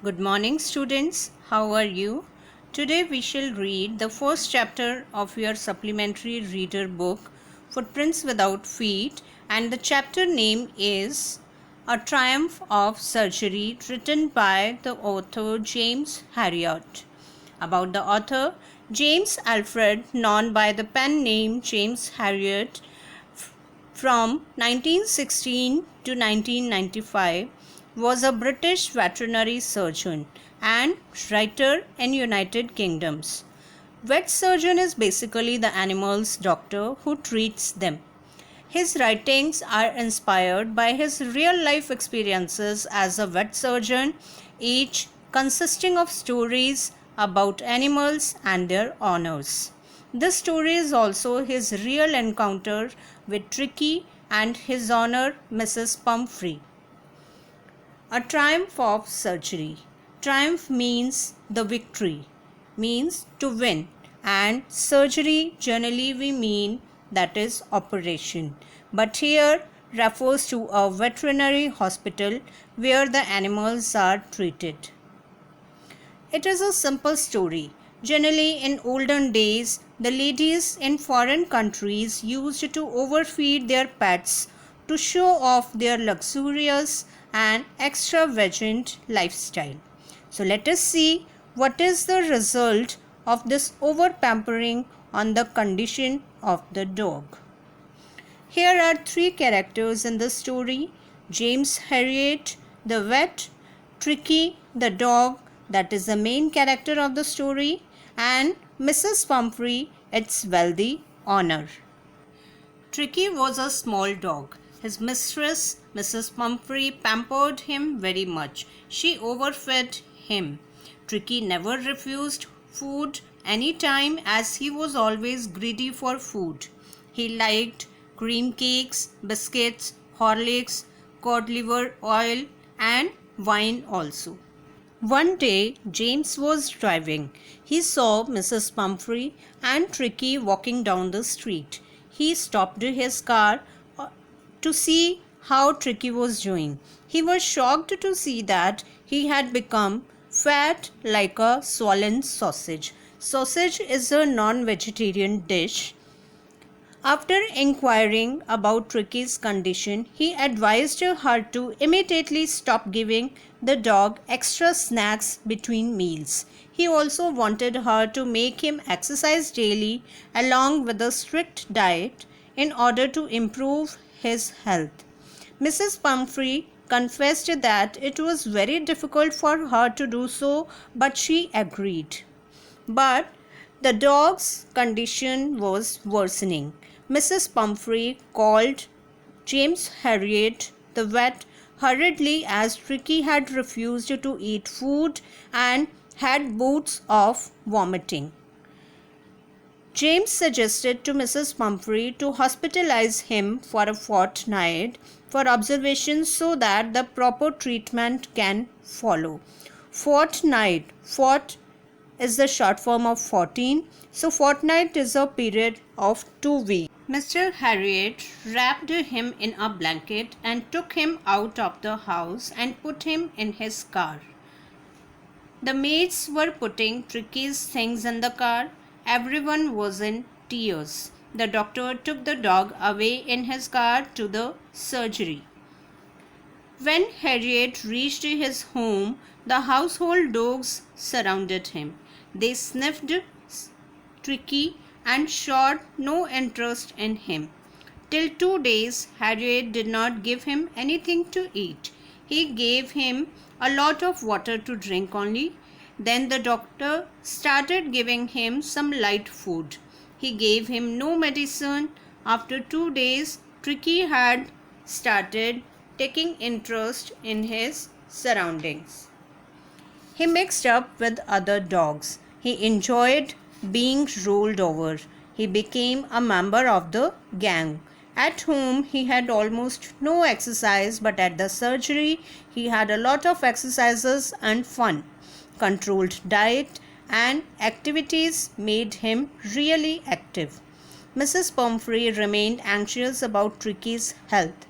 Good morning, students. How are you? Today we shall read the first chapter of your supplementary reader book, Footprints Without Feet, and the chapter name is A Triumph of Surgery, written by the author James Harriot. About the author, James Alfred, known by the pen name James Harriot, from 1916 to 1995, was a British veterinary surgeon and writer in United Kingdoms. Vet surgeon is basically the animal's doctor who treats them. His writings are inspired by his real life experiences as a vet surgeon, each consisting of stories about animals and their owners. This story is also his real encounter with Tricky and his owner, Mrs. Pumphrey. A triumph of surgery. Triumph means the victory, means to win, and surgery generally we mean that is operation. But here refers to a veterinary hospital where the animals are treated. It is a simple story. Generally, in olden days, the ladies in foreign countries used to overfeed their pets to show off their luxurious and extravagant lifestyle. So, let us see what is the result of this over pampering on the condition of the dog. Here are three characters in the story: James Harriot, the vet; Tricky, the dog, that is the main character of the story, and Mrs. Pumphrey, its wealthy owner. Tricky was a small dog. His mistress, Mrs. Pumphrey, pampered him very much. She overfed him. Tricky never refused food any time, as he was always greedy for food. He liked cream cakes, biscuits, Horlicks, cod liver oil, and wine also. One day, James was driving. He saw Mrs. Pumphrey and Tricky walking down the street. He stopped his car to see how Tricky was doing. He was shocked to see that he had become fat like a swollen sausage. Sausage is a non-vegetarian dish. After inquiring about Tricky's condition, he advised her to immediately stop giving the dog extra snacks between meals. He also wanted her to make him exercise daily along with a strict diet in order to improve his health. Mrs. Pumphrey confessed that it was very difficult for her to do so, but she agreed. But the dog's condition was worsening. Mrs. Pumphrey called James Harriot, the vet, hurriedly, as Tricky had refused to eat food and had bouts of vomiting. James suggested to Mrs. Pumphrey to hospitalize him for a fortnight for observation so that the proper treatment can follow. Fortnight. Fort is the short form of 14. So fortnight is a period of 2 weeks. Mr. Harriot wrapped him in a blanket and took him out of the house and put him in his car. The maids were putting Tricky's things in the car. Everyone was in tears. The doctor took the dog away in his car to the surgery. When Harriot reached his home, the household dogs surrounded him. They sniffed Tricky and showed no interest in him. Till 2 days, Harriet did not give him anything to eat. He gave him a lot of water to drink only. Then the doctor started giving him some light food. He gave him no medicine. After 2 days, Tricky had started taking interest in his surroundings. He mixed up with other dogs. He enjoyed being rolled over. He became a member of the gang. At home, he had almost no exercise, but at the surgery, he had a lot of exercises and fun. Controlled diet and activities made him really active. Mrs. Pumphrey remained anxious about Tricky's health.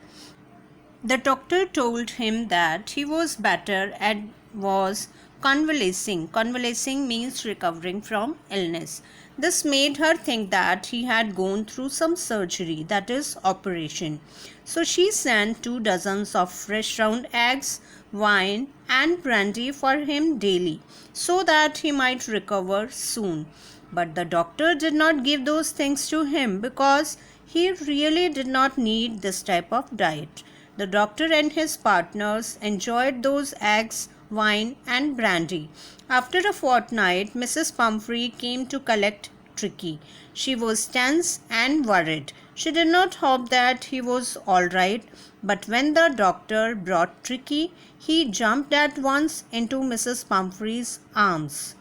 The doctor told him that he was better at was convalescing. Convalescing means recovering from illness. This made her think that he had gone through some surgery, that is, operation. So she sent 2 dozen of fresh round eggs, wine, and brandy for him daily, so that he might recover soon. But the doctor did not give those things to him because he really did not need this type of diet. The doctor and his partners enjoyed those eggs, wine, and brandy. After a fortnight, Mrs. Pumphrey came to collect Tricky. She was tense and worried. She did not hope that he was all right, but when the doctor brought Tricky, he jumped at once into Mrs. Pumphrey's arms.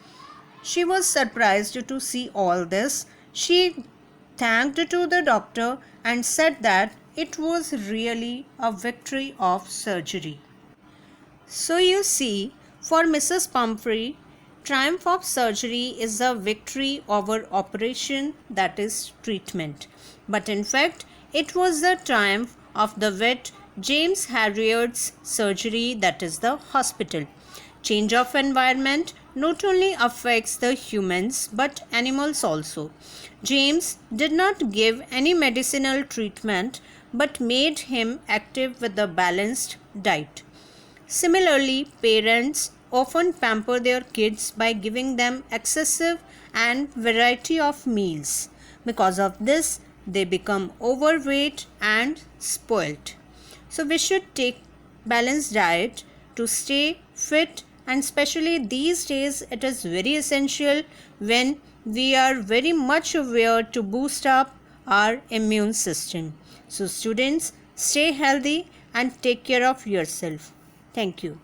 She was surprised to see all this. She thanked to the doctor and said that it was really a victory of surgery. So you see, for Mrs. Pumphrey, triumph of surgery is a victory over operation, that is treatment. But in fact, it was the triumph of the vet James Harriot's surgery, that is the hospital. Change of environment not only affects the humans but animals also. James did not give any medicinal treatment but made him active with a balanced diet. Similarly, parents often pamper their kids by giving them excessive and variety of meals. Because of this, they become overweight and spoilt. So we should take balanced diet to stay fit, and especially these days it is very essential when we are very much aware to boost up our immune system. So students, stay healthy and take care of yourself. Thank you.